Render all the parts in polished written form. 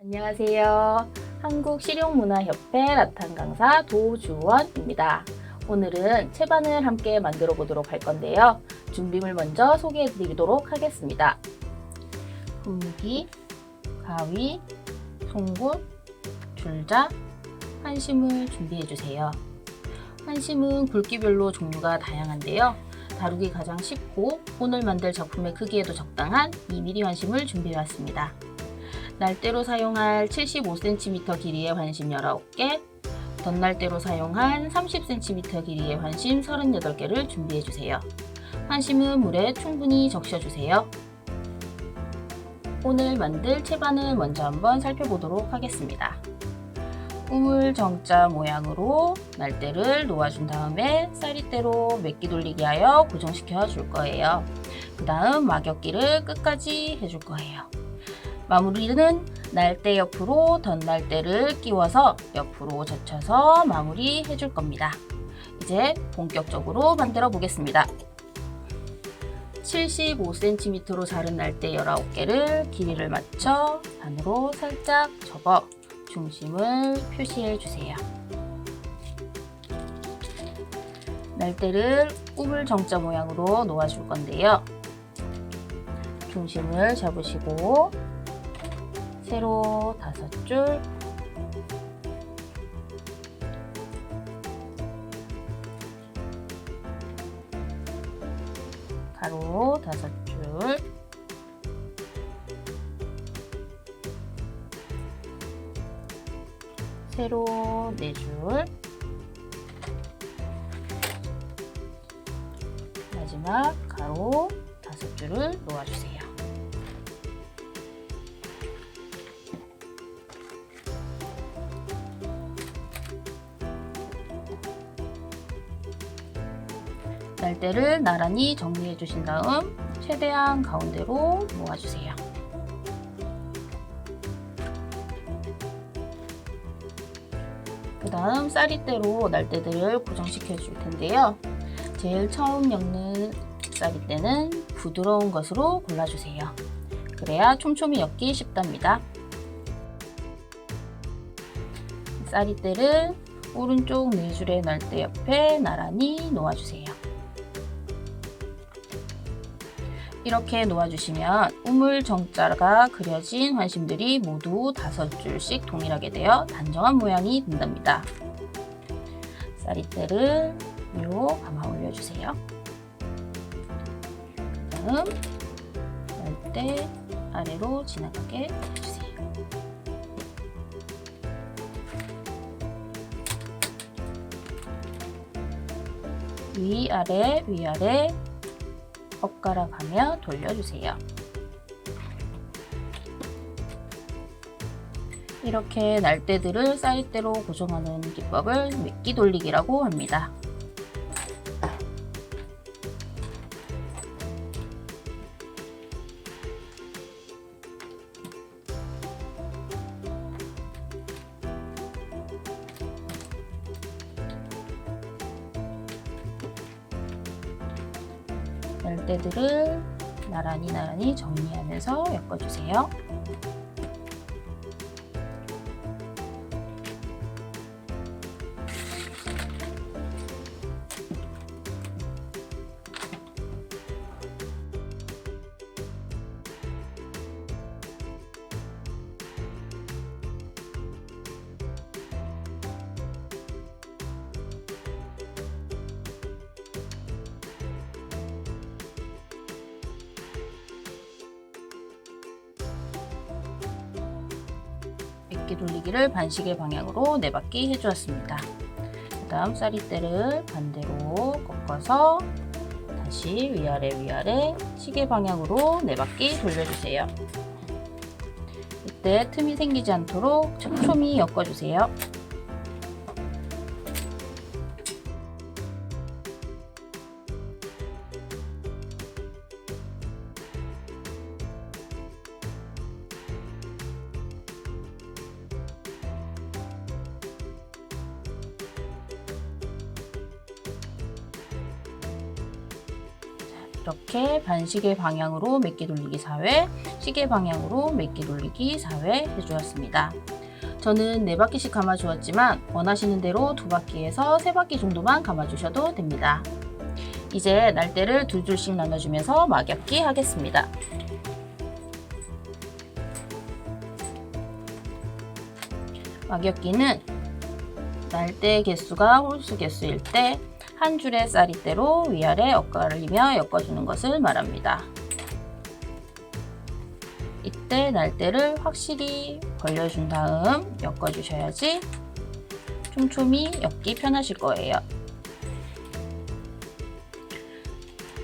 안녕하세요. 한국실용문화협회 라탄 강사 도주원입니다. 오늘은 채반을 함께 만들어 보도록 할 건데요. 준비물 먼저 소개해 드리도록 하겠습니다. 분무기, 가위, 송곳, 줄자, 환심을 준비해 주세요. 환심은 굵기별로 종류가 다양한데요. 다루기 가장 쉽고 오늘 만들 작품의 크기에도 적당한 2mm 환심을 준비해 왔습니다. 날대로 사용할 75cm 길이의 환심 19개, 덧날대로 사용한 30cm 길이의 환심 38개를 준비해주세요. 환심은 물에 충분히 적셔주세요. 오늘 만들 채반을 먼저 한번 살펴보도록 하겠습니다. 우물 정자 모양으로 날대를 놓아준 다음에 쌀이대로 메기 돌리기 하여 고정시켜 줄 거예요. 그 다음 막엽기를 끝까지 해줄 거예요. 마무리는 날대 옆으로 덧날대를 끼워서 옆으로 젖혀서 마무리 해줄 겁니다. 이제 본격적으로 만들어 보겠습니다. 75cm로 자른 날대 19개를 길이를 맞춰 반으로 살짝 접어 중심을 표시해 주세요. 날대를 우물 정자 모양으로 놓아 줄 건데요. 중심을 잡으시고 세로 5줄, 가로 5줄, 세로 4줄, 마지막 가로 5줄을 놓아주세요. 날대를 나란히 정리해 주신 다음 최대한 가운데로 모아주세요. 그 다음 쌀이대로 날대들을 고정시켜 줄 텐데요. 제일 처음 엮는 쌀이대는 부드러운 것으로 골라주세요. 그래야 촘촘히 엮기 쉽답니다. 쌀이대를 오른쪽 4줄의 날대 옆에 나란히 놓아주세요. 이렇게 놓아주시면 우물 정자가 그려진 환심들이 모두 5줄씩 동일하게 되어 단정한 모양이 된답니다. 쌀이대를 위로 감아 올려주세요. 다음 날대 아래로 지나가게 해주세요. 위아래 위아래 엇갈아 가며 돌려주세요. 이렇게 날대들을 쌀대로 고정하는 기법을 메기 돌리기라고 합니다. 날대들을 나란히 정리하면서 엮어주세요. 메기 돌리기를 반시계 방향으로 4바퀴 해주었습니다. 그 다음 쌀이대를 반대로 꺾어서 다시 위아래 시계 방향으로 4바퀴 돌려주세요. 이때 틈이 생기지 않도록 촘촘히 엮어주세요. 이렇게 반시계 방향으로 메기 돌리기 4회, 시계 방향으로 메기 돌리기 4회 해주었습니다. 저는 4바퀴씩 감아 주었지만 원하시는 대로 2바퀴에서 3바퀴 정도만 감아 주셔도 됩니다. 이제 날대를 둘씩 나눠주면서 막엽기 하겠습니다. 막엽기는 날대 개수가 홀수 개수일 때 한 줄의 쌀이대로 위아래 엇갈리며 엮어주는 것을 말합니다. 이때 날대를 확실히 벌려준 다음 엮어주셔야지 촘촘히 엮기 편하실 거예요.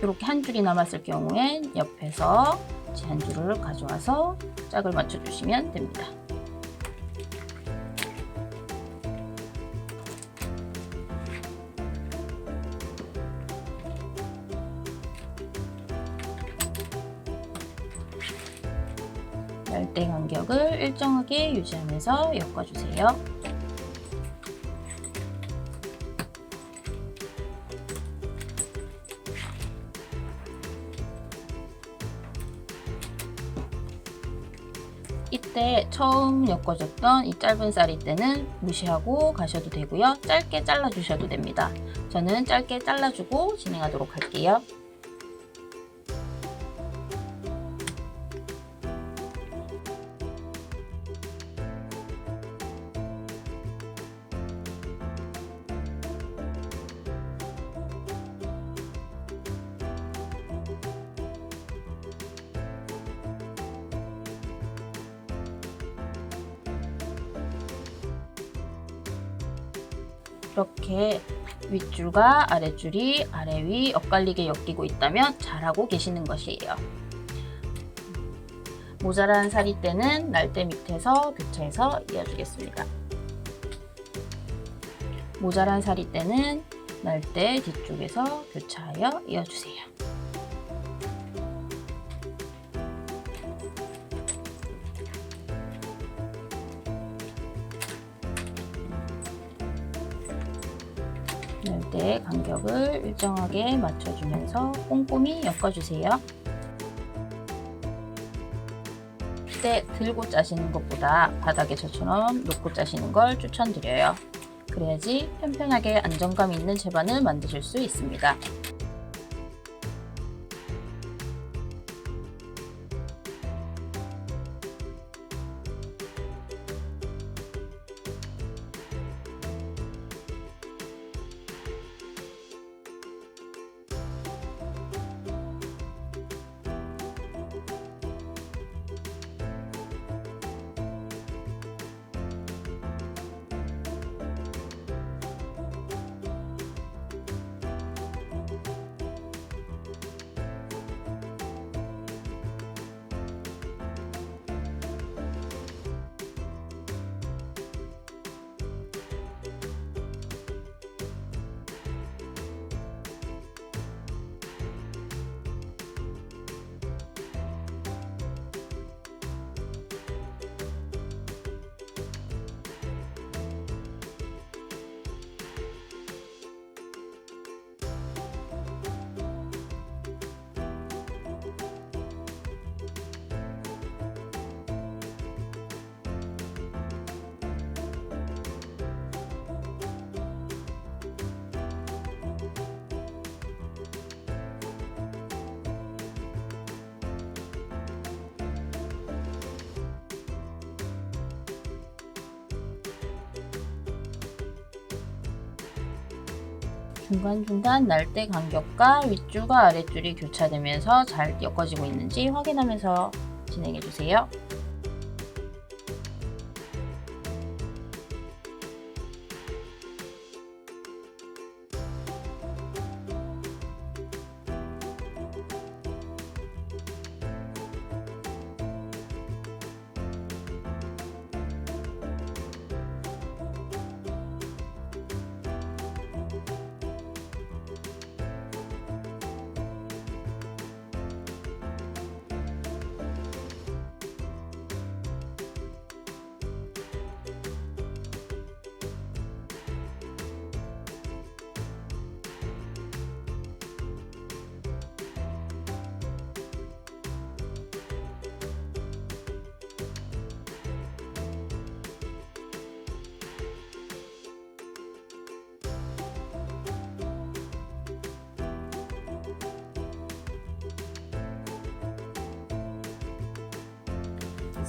이렇게 한 줄이 남았을 경우엔 옆에서 한 줄을 가져와서 짝을 맞춰주시면 됩니다. 날대 간격을 일정하게 유지하면서 엮어주세요. 이때 처음 엮어줬던 이 짧은 쌀이대는 무시하고 가셔도 되고요. 짧게 잘라주셔도 됩니다. 저는 짧게 잘라주고 진행하도록 할게요. 이렇게 윗줄과 아랫줄이 아래 위 엇갈리게 엮이고 있다면 잘하고 계시는 것이에요. 모자란 사리대는 날대 밑에서 교차해서 이어주겠습니다. 모자란 사리대는 날대 뒤쪽에서 교차하여 이어주세요. 날대 간격을 일정하게 맞춰주면서 꼼꼼히 엮어주세요. 이때 들고 짜시는 것보다 바닥에 저처럼 놓고 짜시는 걸 추천드려요. 그래야지 편편하게 안정감 있는 채반을 만드실 수 있습니다. 중간중간 날대 간격과 윗줄과 아랫줄이 교차되면서 잘 엮어지고 있는지 확인하면서 진행해 주세요.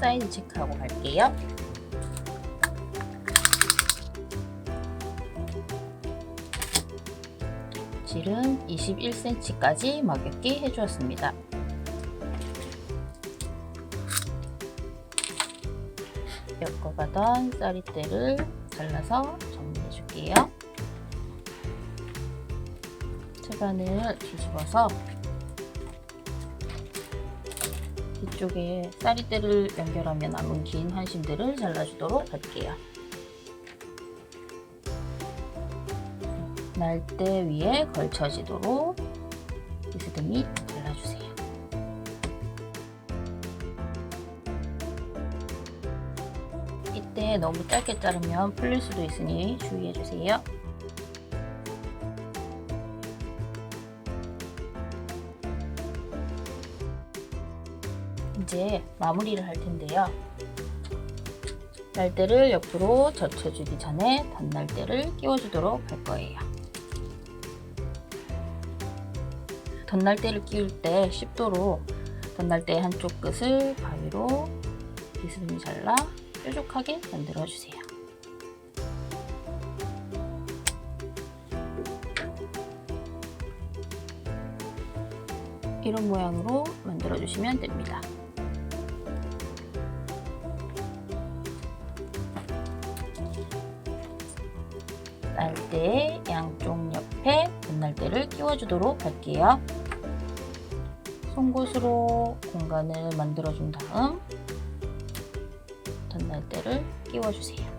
사이즈 체크하고 갈게요. 질은 21cm까지 막였게 해주었습니다. 엮어가던 쌀이대를 잘라서 정리해 줄게요. 채반을 뒤집어서 뒤쪽에 쌀이대를 연결하며 남은 긴 한심들을 잘라주도록 할게요. 날대 위에 걸쳐지도록 비스듬히 잘라주세요. 이때 너무 짧게 자르면 풀릴 수도 있으니 주의해주세요. 이제 마무리를 할 텐데요. 날대를 옆으로 젖혀주기 전에 덧날대를 끼워주도록 할 거예요. 덧날대를 끼울 때 10도로 덧날대 한쪽 끝을 가위로 비스듬히 잘라 뾰족하게 만들어 주세요. 이런 모양으로 만들어 주시면 됩니다. 날대 양쪽 옆에 덧날대를 끼워주도록 할게요. 송곳으로 공간을 만들어준 다음 덧날대를 끼워주세요.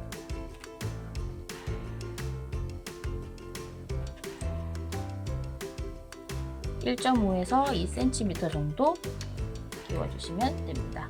(1.5에서 2cm) 정도 끼워주시면 됩니다.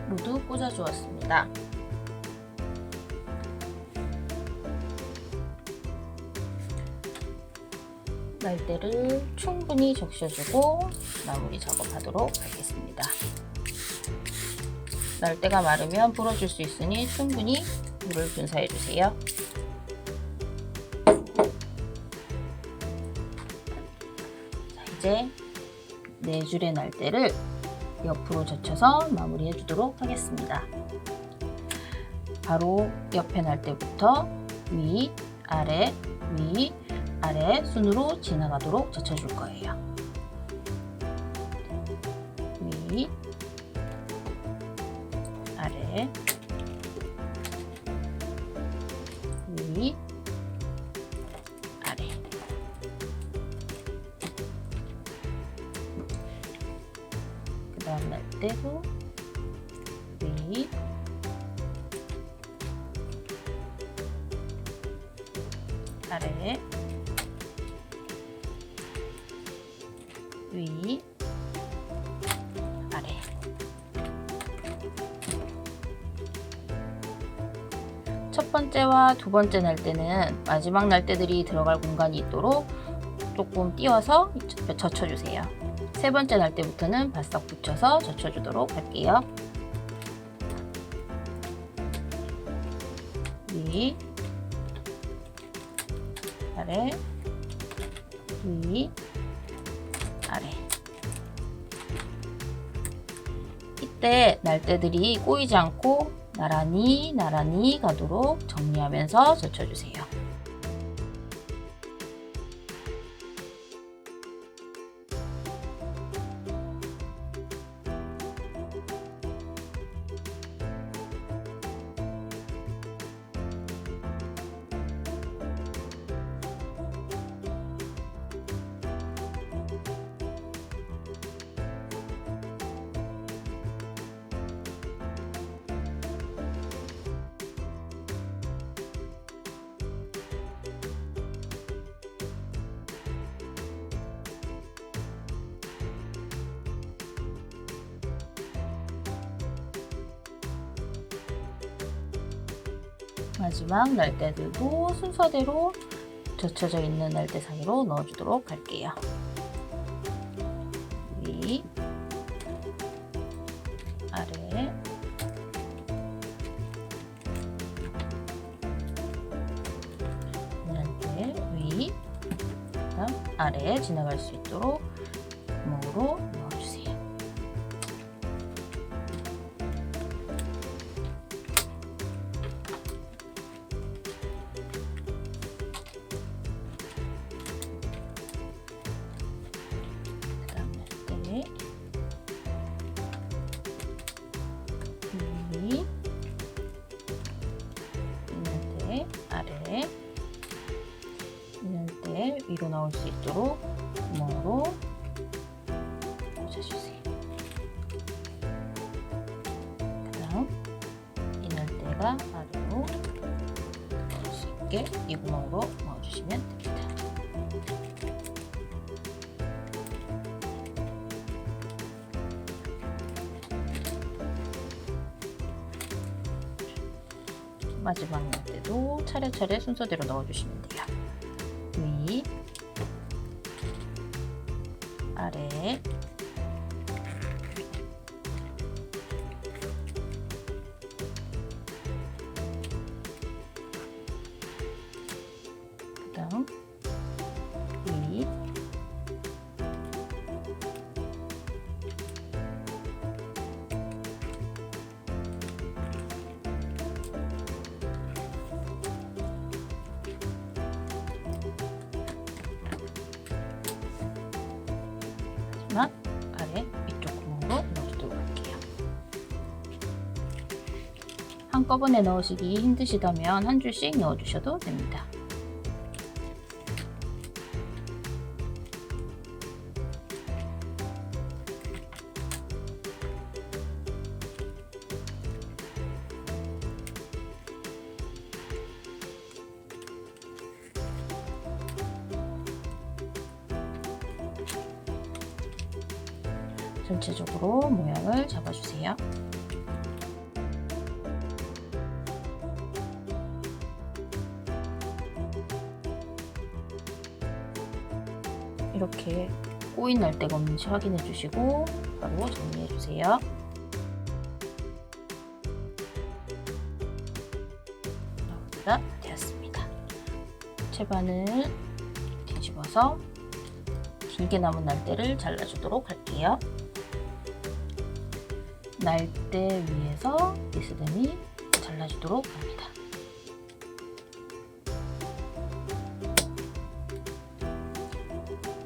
모두 꽂아 주었습니다. 날대를 충분히 적셔주고 마무리 작업하도록 하겠습니다. 날대가 마르면 부러질 수 있으니 충분히 물을 분사해 주세요. 자, 이제 4줄의 날대를 옆으로 젖혀서 마무리해 주도록 하겠습니다. 바로 옆에 날대부터 위, 아래, 위, 아래 순으로 지나가도록 젖혀줄 거예요. 위, 아래, 위, 아래. 그 다음 날대로 위, 아래, 위, 아래. 첫 번째와 두 번째 날대는 마지막 날대들이 들어갈 공간이 있도록 조금 띄워서 젖혀주세요. 세 번째 날대부터는 바싹 붙여서 젖혀주도록 할게요. 위, 아래, 위, 아래. 이때 날대들이 꼬이지 않고 나란히 가도록 정리하면서 젖혀주세요. 마지막 날대들도 순서대로 젖혀져 있는 날대 사이로 넣어주도록 할게요. 위, 아래, 날대 위, 그다음 아래에 지나갈 수 있도록 구멍으로 넣어주세요. 그다음 날대 위, 날대 아래, 날대 위로 나올 수 있도록 구멍으로 꽂아주세요. 그 다음 이 날대가 아래로 나올 수 있게 이 구멍으로 넣어주시면 됩니다. 마지막 날대도 차례차례 순서대로 넣어주시면 돼요. 위, 아래, 그 다음 위, 마지막 아래 위쪽 구멍으로 넣어주도록 할게요. 한꺼번에 넣으시기 힘드시다면 한 줄씩 넣어주셔도 됩니다. 전체적으로 모양을 잡아주세요. 이렇게 꼬인 날대가 없는지 확인해 주시고 바로 정리해 주세요. 마무리가 되었습니다. 채반을 뒤집어서 길게 남은 날대를 잘라주도록 할게요. 날대 위에서 비스듬히 잘라주도록 합니다.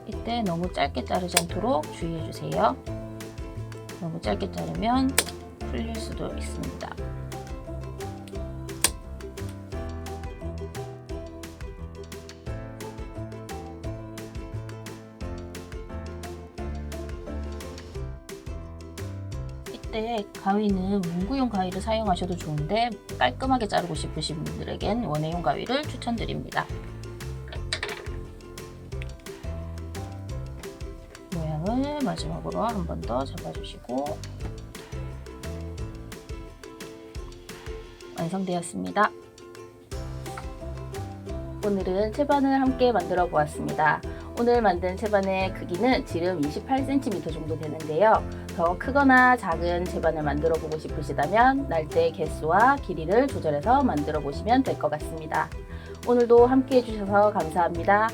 이때 너무 짧게 자르지 않도록 주의해 주세요. 너무 짧게 자르면 풀릴 수도 있습니다. 이때 가위는 문구용 가위를 사용하셔도 좋은데 깔끔하게 자르고 싶으신 분들에겐 원예용 가위를 추천드립니다. 모양을 마지막으로 한 번 더 잡아주시고 완성되었습니다. 오늘은 채반을 함께 만들어 보았습니다. 오늘 만든 채반의 크기는 지름 28cm 정도 되는데요. 더 크거나 작은 채반을 만들어 보고 싶으시다면 날대 개수와 길이를 조절해서 만들어 보시면 될 것 같습니다. 오늘도 함께 해주셔서 감사합니다.